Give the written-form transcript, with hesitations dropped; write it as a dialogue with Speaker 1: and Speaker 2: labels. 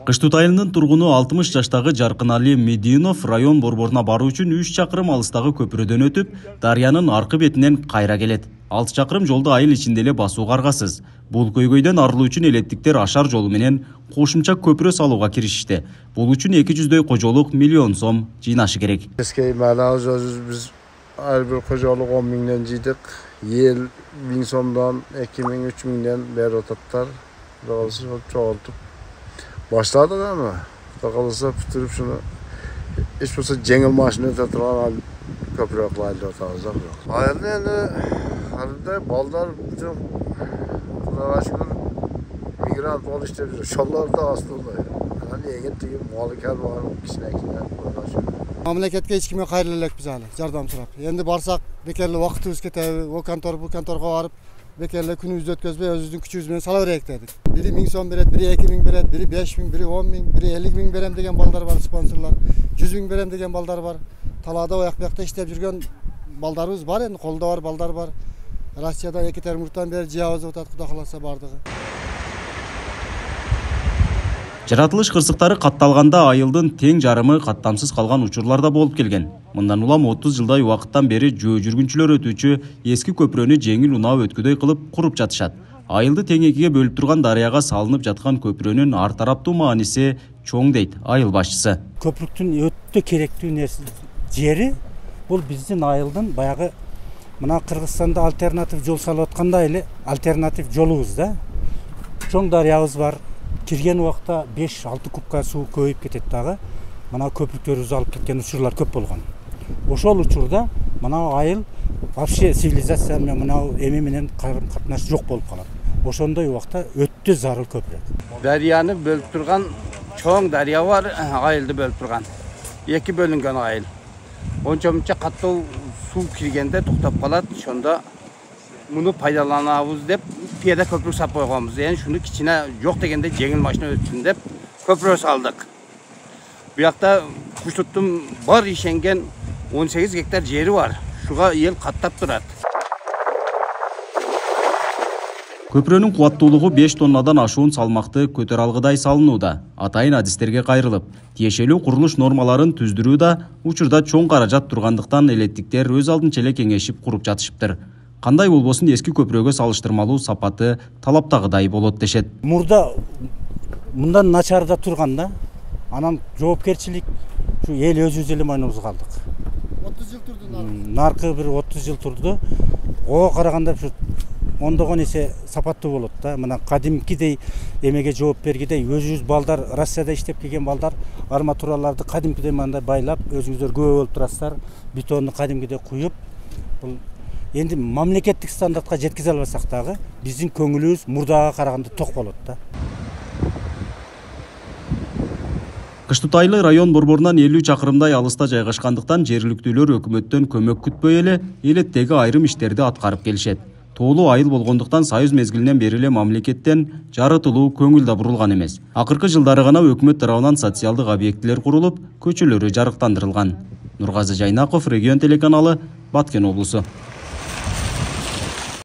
Speaker 1: Кыштут айылынын тургуну 60 жаштагы Жаркынали Мединов район борборуна баруу үчүн 3 чакырым алыстагы көпүрөдөн өтүп, дарыянын аркы бетинен кайра келет. 6 чакырым жолду айыл ичинде эле басууга аргасыз. Бул көйгөйдөн арылуу үчүн элеттиктер ашар жолу менен кошумча көпүрө салууга киришишти. Бул үчүн 200дөй кожолук миллион сом жыйнашы керек.
Speaker 2: Biz her bir kocalık 10 binden ciydik. Yıl 1000 somdan 2000 3000'den beri otatlar. Dağılısı çok çoğaltıp başladık ama dağılısı bitirip şunu hiç olsa cengiz maaşını tatılan köprü aklayla otağızak yok. Hayırlı yani halinde baldar bütün Allah'a şükür migrant ol işte bir şallar da aslında. Hani yengin tüyüm muhalıker var kişine Allah'a şükür.
Speaker 3: Mamlakatga hech kimga qayrilak biz hali yordam so'rab. Endi borsak bekarli vaqtimiz ketadi. O kontor bu kontorga borib bekarli kunimizni o'tkazmay o'zimizning kuchimiz bilan salaveraylik dedik. Biri 1000 so'm beradi, biri 2000 beradi, biri 5000, biri 10000, biri 50000 berem degan baldar var sponsorlar. 100.000 berem degan baldar var. Talada oyoq buyoqda ishlab yurgan baldarimiz var endi, qo'lda var baldar var. Rossiyadan Ekaterinburgdan beri jiyoz o'tadi, xudo xolasa bardыгы.
Speaker 1: Жаратылыш кырсыктары катталганда айылдын тең жарымы каттамсыз калган учурларда болуп келген. Мындан улам 30 жылдай убакыттан бери жөө жүргүнчүлөр өтүүчү эски көпүрөнү жеңил унаа өткүдөй кылып куруп жатышат. Айылды тең экиге бөлүп турган дарыяга салынып жаткан көпүрөнүн ар тараптуу мааниси чоң дейт айыл башчысы.
Speaker 4: Көпүрөктүн өтө керектүү жери бул биздин айылдын баягы мына Кыргызстанда альтернатив жол салып аткандай эле альтернатив жолубуз да. Чоң дарыябыз бар. Кирген убакта 5-6 кубка суу көйүп кетет дагы. Мына көпүрөктөрүбүздү алып кеткен учурлар көп болгон. Ошол учурда мына айыл вообще цивилизация менен мына эми менен катнаш жок болуп калат. Ошондой убакта өтө зарыл көпүрөк.
Speaker 5: Дарыяны бөлүп турган чоң дарыя бар, айылды бөлүп турган. Эки бөлүнгөн айыл. Ончо-мунча каттуу суу киргенде токтоп калат. Ошондо муну пайдаланабыз деп пияда көпүрө сап койгонбуз. Yani şunu кичине жок дегенде жеңил машина өтсүн деп көпүрө салдык. Буякта Куштуттун бар ишенген 18 гектар жери бар. Шуга ел каттап турат.
Speaker 1: Көпүрөнүн кубаттуулугу 5 тоннадан ашуун салмакты көтөрө алгыдай салынууда. Атайын адистерге кайрылып, тиешелүү курулуш нормаларын түздүрүүдө учурда чоң каражат тургандыктан элеттиктер өз алдынча эле кеңешип куруп жатышыптыр. Кандай болбосун эски көпүрөгө салыштырмалуу сапаты талаптагыдай болот дешет.
Speaker 4: Мурда мындан начарда турганда, анан жоопкерчилик şu эл өзүбүз эле мойнубузга алдык.
Speaker 3: 30 жыл турду.
Speaker 4: Наркы бир 30 жыл турду. Ого караганда şu ондогон эсе сапаттуу болот да. Мына кадимкидей эмеге жооп бергидей өзүбүз балдар Россияда иштеп келген балдар арматураларды кадимкидей мындай байлап, өзүңүздөр күбө болуп турасыздар. Бетонду кадимкидей куюп, бул енді мамлекеттик стандартка жеткизе албасак дагы биздин көңүлүбүз мурдага караганда ток болот да.
Speaker 1: Кыштут айылы район борборунан 50 чакырымдай алыста жайгашкандыктан жергиликтүүлөр өкмөттөн көмөк күтпөй эле элеттеги айрым иштерди аткарып келишет. Тоолуу айыл болгондуктан союз мезгилинен бери эле мамлекеттен жарытылуу көңүл да бурулган эмес. Акыркы жылдары гана өкмөт тарабынан социалдык объектилер курулуп, көчөлөрү жарыктандырылган. Нургазы Жайнаков, Регион телеканалы, Баткен облусу.